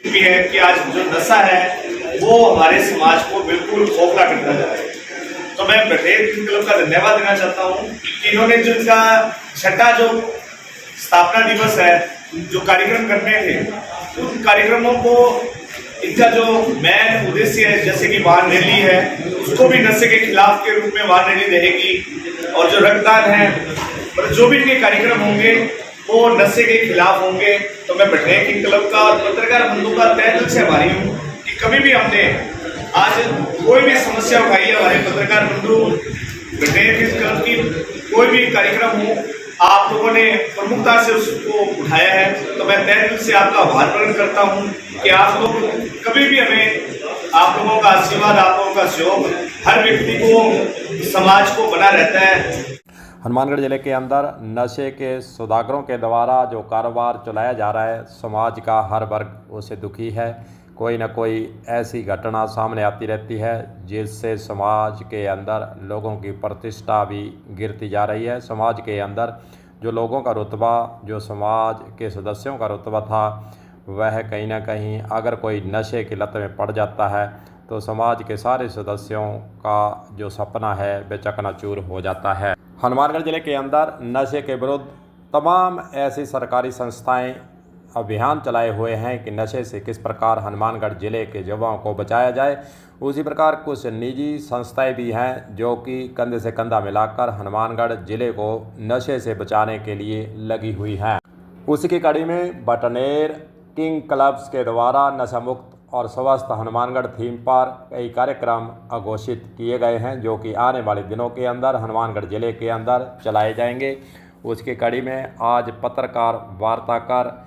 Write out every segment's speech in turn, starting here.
भी है कि आज जो नशा है वो हमारे समाज को बिल्कुल खोखला करता जा रहा है। तो मैं बटेर क्लब का धन्यवाद देना चाहता हूँ कि इन्होंने जो इनका छठा जो स्थापना दिवस है, जो कार्यक्रम करने थे, उन कार्यक्रमों को इनका जो मेन उद्देश्य है, जैसे कि वाहन रैली है, उसको भी नशे के खिलाफ के रूप में वाहन रैली रहेगी, और जो रक्तदान है, मतलब जो भी इनके कार्यक्रम होंगे वो नशे के खिलाफ होंगे। तो मैं बटेर किंग क्लब का और पत्रकार बंधु का तहे दिल से आभारी हूँ कि कभी भी हमने आज कोई भी समस्या उठाई है, हमारे पत्रकार बंधु बटेर किंग क्लब की कोई भी कार्यक्रम हो, आप लोगों ने प्रमुखता से उसको उठाया है। तो मैं तहे दिल से आपका आभार प्रकट करता हूँ कि आप लोग कभी भी हमें, आप लोगों का आशीर्वाद, आप लोगों का सहयोग हर व्यक्ति को, समाज को बना रहता है। हनुमानगढ़ जिले के अंदर नशे के सौदागरों के द्वारा जो कारोबार चलाया जा रहा है, समाज का हर वर्ग उससे दुखी है। कोई ना कोई ऐसी घटना सामने आती रहती है जिससे समाज के अंदर लोगों की प्रतिष्ठा भी गिरती जा रही है। समाज के अंदर जो लोगों का रुतबा, जो समाज के सदस्यों का रुतबा था, वह कहीं ना कहीं अगर कोई नशे की लत में पड़ जाता है तो समाज के सारे सदस्यों का जो सपना है वह चकनाचूर हो जाता है। हनुमानगढ़ जिले के अंदर नशे के विरुद्ध तमाम ऐसी सरकारी संस्थाएं अभियान चलाए हुए हैं कि नशे से किस प्रकार हनुमानगढ़ जिले के युवाओं को बचाया जाए। उसी प्रकार कुछ निजी संस्थाएं भी हैं जो कि कंधे से कंधा मिलाकर हनुमानगढ़ जिले को नशे से बचाने के लिए लगी हुई हैं। उसी की कड़ी में बटेर किंग क्लब्स के द्वारा नशा मुक्त और स्वस्थ हनुमानगढ़ थीम पर कई कार्यक्रम घोषित किए गए हैं जो कि आने वाले दिनों के अंदर हनुमानगढ़ जिले के अंदर चलाए जाएंगे। उसकी कड़ी में आज पत्रकार वार्ता कर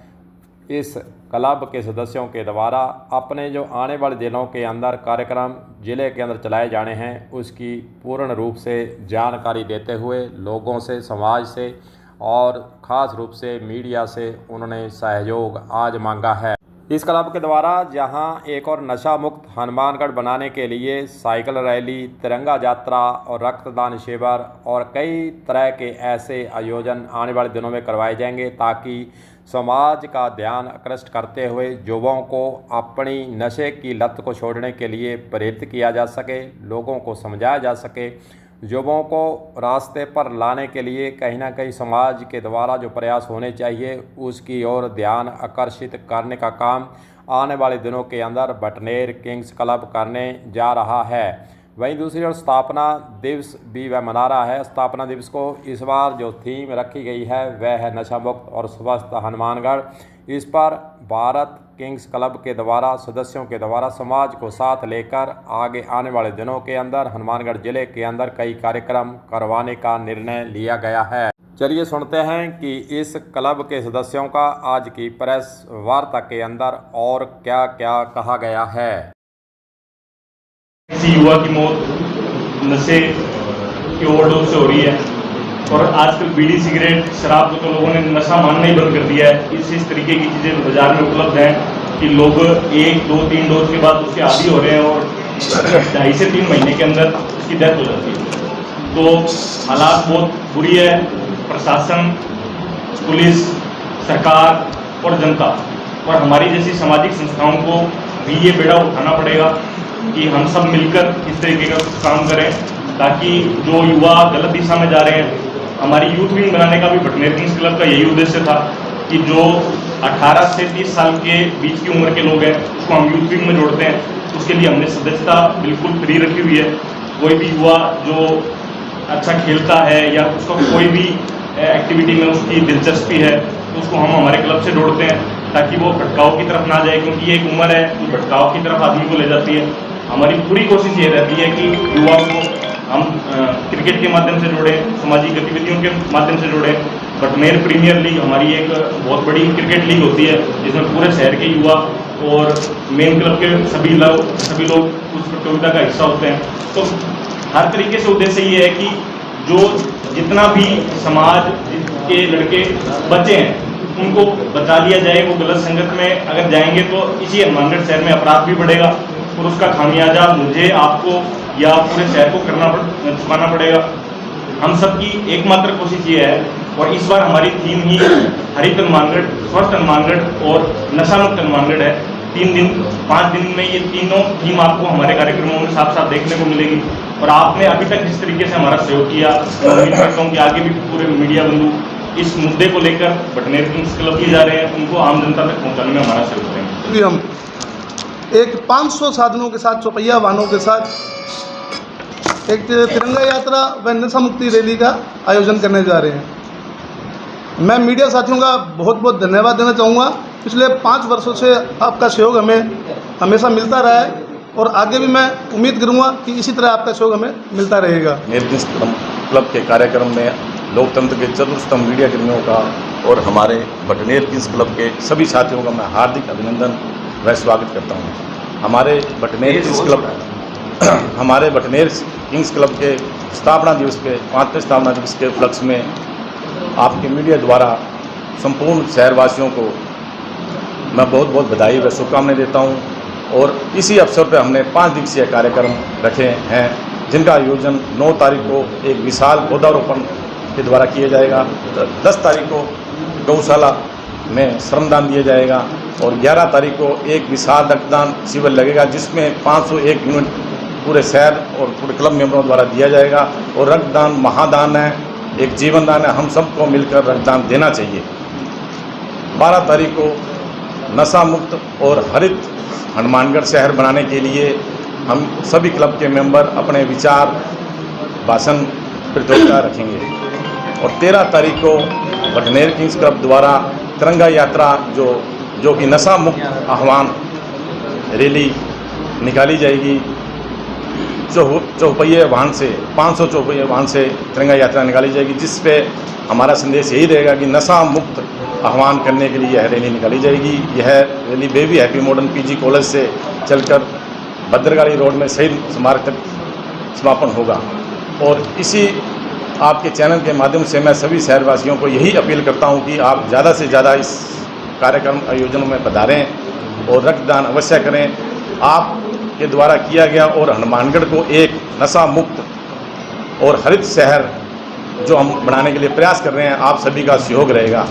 इस क्लब के सदस्यों के द्वारा अपने जो आने वाले दिनों के अंदर कार्यक्रम जिले के अंदर चलाए जाने हैं उसकी पूर्ण रूप से जानकारी देते हुए लोगों से, समाज से और ख़ास रूप से मीडिया से उन्होंने सहयोग आज मांगा है। इस क्लब के द्वारा जहां एक और नशा मुक्त हनुमानगढ़ बनाने के लिए साइकिल रैली, तिरंगा यात्रा और रक्तदान शिविर और कई तरह के ऐसे आयोजन आने वाले दिनों में करवाए जाएंगे ताकि समाज का ध्यान आकृष्ट करते हुए युवाओं को अपनी नशे की लत को छोड़ने के लिए प्रेरित किया जा सके, लोगों को समझाया जा सके। युवाओं को रास्ते पर लाने के लिए कहीं ना कहीं समाज के द्वारा जो प्रयास होने चाहिए उसकी ओर ध्यान आकर्षित करने का काम आने वाले दिनों के अंदर बटेर किंग्स क्लब करने जा रहा है। वहीं दूसरी ओर स्थापना दिवस भी वह मना रहा है। स्थापना दिवस को इस बार जो थीम रखी गई है वह है नशा मुक्त और स्वस्थ हनुमानगढ़। इस पर भारत किंग्स क्लब के द्वारा, सदस्यों के द्वारा समाज को साथ लेकर आगे आने वाले दिनों के अंदर हनुमानगढ़ जिले के अंदर कई कार्यक्रम करवाने का निर्णय लिया गया है। चलिए सुनते हैं कि इस क्लब के सदस्यों का आज की प्रेस वार्ता के अंदर और क्या क्या कहा गया है। किसी युवा की मौत नशे की ओवरडोज से हो रही है और आजकल बीड़ी, सिगरेट, शराब को तो लोगों ने नशा मानना ही बंद कर दिया है। इस तरीके की चीज़ें बाजार में उपलब्ध हैं कि लोग 1, 2, 3 डोज के बाद उसके आदी हो रहे हैं और 2.5 से 3 महीने के अंदर उसकी डेथ हो जाती है। तो हालात बहुत बुरी है। प्रशासन, पुलिस, सरकार और जनता और हमारी जैसी सामाजिक संस्थाओं को भी ये बेड़ा उठाना पड़ेगा कि हम सब मिलकर इस तरीके का काम करें ताकि जो युवा गलत दिशा में जा रहे हैं, हमारी यूथ विंग बनाने का भी बटेर किंग्स क्लब का यही उद्देश्य था कि जो 18 से 30 साल के बीच की उम्र के लोग हैं उसको हम यूथ विंग में जोड़ते हैं। उसके लिए हमने सदस्यता बिल्कुल फ्री रखी हुई है। कोई भी युवा जो अच्छा खेलता है या उसका कोई भी एक्टिविटी में उसकी दिलचस्पी है तो उसको हम हमारे क्लब से जोड़ते हैं ताकि वो भटकाव की तरफ ना जाए, क्योंकि ये एक उम्र है जो भटकाव की तरफ आदमी को ले जाती है। हमारी पूरी कोशिश ये रहती है कि युवाओं को हम क्रिकेट के माध्यम से जोड़ें, सामाजिक गतिविधियों के माध्यम से जोड़ें। बटेर प्रीमियर लीग हमारी एक बहुत बड़ी क्रिकेट लीग होती है जिसमें पूरे शहर के युवा और मेन क्लब के सभी लोग उस प्रतियोगिता का हिस्सा होते हैं। तो हर तरीके से उद्देश्य ये है कि जो जितना भी समाज के लड़के बचे हैं उनको बचा लिया जाए। वो गलत संगत में अगर जाएंगे तो इसी हनुमानगढ़ शहर में अपराध भी बढ़ेगा और उसका खामियाजा मुझे, आपको या पूरे शहर को चुकाना पड़ेगा। हम सबकी एकमात्र कोशिश ये है और इस बार हमारी थीम ही हरित हनुमानगढ़, स्वस्थ हनुमानगढ़ और नशा मुक्त हनुमानगढ़ है। 5 दिन में ये तीनों थीम आपको हमारे कार्यक्रमों में साफ साफ देखने को मिलेगी। और आपने अभी तक जिस तरीके से हमारा सहयोग किया, मैं उम्मीद करता हूँ कि आगे भी पूरे मीडिया बंधु इस मुद्दे को लेकर बटनेर किंग्स क्लब की जा रहे हैं, उनको आम जनता तक पहुँचाने में हमारा सहयोग करेंगे। हम एक 500 साधनों के साथ, चौपहिया वाहनों के साथ एक तिरंगा यात्रा व नशा मुक्ति रैली का आयोजन करने जा रहे हैं। मैं मीडिया साथियों का बहुत बहुत धन्यवाद देना चाहूँगा। पिछले 5 वर्षों से आपका सहयोग हमें हमेशा मिलता रहा है और आगे भी मैं उम्मीद करूँगा कि इसी तरह आपका सहयोग हमें मिलता रहेगा। बटनेर किंग्स क्लब के कार्यक्रम में लोकतंत्र के चतुर्स्तंभ मीडिया कर्मियों का और हमारे बटनेर किंग्स क्लब के सभी साथियों का मैं हार्दिक अभिनंदन व स्वागत करता हूँ। हमारे बटनेर किंग्स क्लब के स्थापना दिवस के 5वें स्थापना दिवस के उपलक्ष्य में आपके मीडिया द्वारा संपूर्ण शहरवासियों को मैं बहुत बहुत बधाई व शुभकामनाएं देता हूं। और इसी अवसर पर हमने 5 दिवसीय कार्यक्रम रखे हैं, जिनका आयोजन 9 तारीख को एक विशाल पौधारोपण के द्वारा किया जाएगा, 10 तारीख को गौशाला में श्रमदान दिया जाएगा और 11 तारीख को एक विशाल रक्तदान शिविर लगेगा, जिसमें 501 यूनिट पूरे शहर और पूरे क्लब मेंबरों द्वारा दिया जाएगा। और रक्तदान महादान है, एक जीवन दान है, हम सबको मिलकर रक्तदान देना चाहिए। 12 तारीख को नशा मुक्त और हरित हनुमानगढ़ शहर बनाने के लिए हम सभी क्लब के मेंबर अपने विचार भाषण प्रतियोगिता रखेंगे। और 13 तारीख को बटनेर किंग्स क्लब द्वारा तिरंगा यात्रा जो कि नशा मुक्त आह्वान रैली निकाली जाएगी। चौपहिया वाहन से 500 चौपहिया वाहन से तिरंगा यात्रा निकाली जाएगी, जिस पे हमारा संदेश यही रहेगा कि नशा मुक्त आह्वान करने के लिए यह रैली निकाली जाएगी। यह rally baby happy modern PG college से चलकर भद्रगाड़ी रोड में शहीद स्मारक तक समापन होगा। और इसी आपके चैनल के माध्यम से मैं सभी शहरवासियों को यही अपील करता हूं कि आप ज़्यादा से ज़्यादा इस कार्यक्रम आयोजनों में पधारें और रक्तदान अवश्य करें। आपके द्वारा किया गया और हनुमानगढ़ को एक नशा मुक्त और हरित शहर जो हम बनाने के लिए प्रयास कर रहे हैं, आप सभी का सहयोग रहेगा।